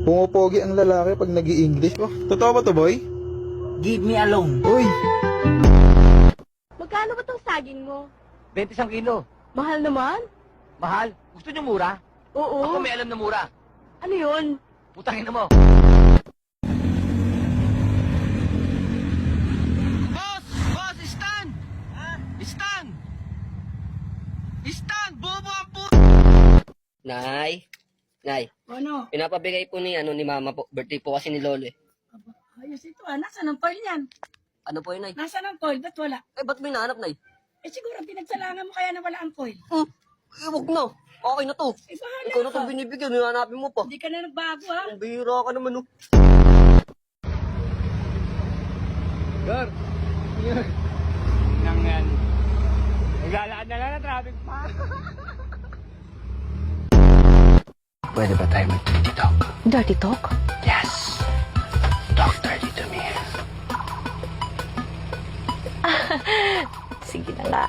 Pumopogi ang lalaki pag nag-i-English. Oh, totoo ba to, boy? Give me alone. Uy! Magkano ba tong saging mo? 21 kilo. Mahal naman? Mahal? Gusto niyo mura? Oo. Ako may alam na mura. Ano yun? Putangin na mo. Boss! Boss! Stand! Stand! Stand! Bobo ang po... Nay, Nay, Ano? pinapabigay po ni Mama po. Birthday po kasi ni Lolo eh. Ayos ito ah. Nasaan ang foil niyan? Ano po yun, Nay? Nasaan ang foil? Ba't wala? Eh, ba't may nahanap, Nay? Eh siguro pinagsalangan mo kaya na wala ang foil. Eh, wag na. Okay na to. Eh bahala Ikaw na ka. itong binibigyan. Hinanapin mo pa. Hindi ka na nagbago ha. Ang bihira ka naman, oh. Gar! Nang yan. Naglalaan na lang na traffic pa. Pwede ba tayo mag-dirty talk? Dirty talk? Yes. Talk dirty to me. Sige na nga.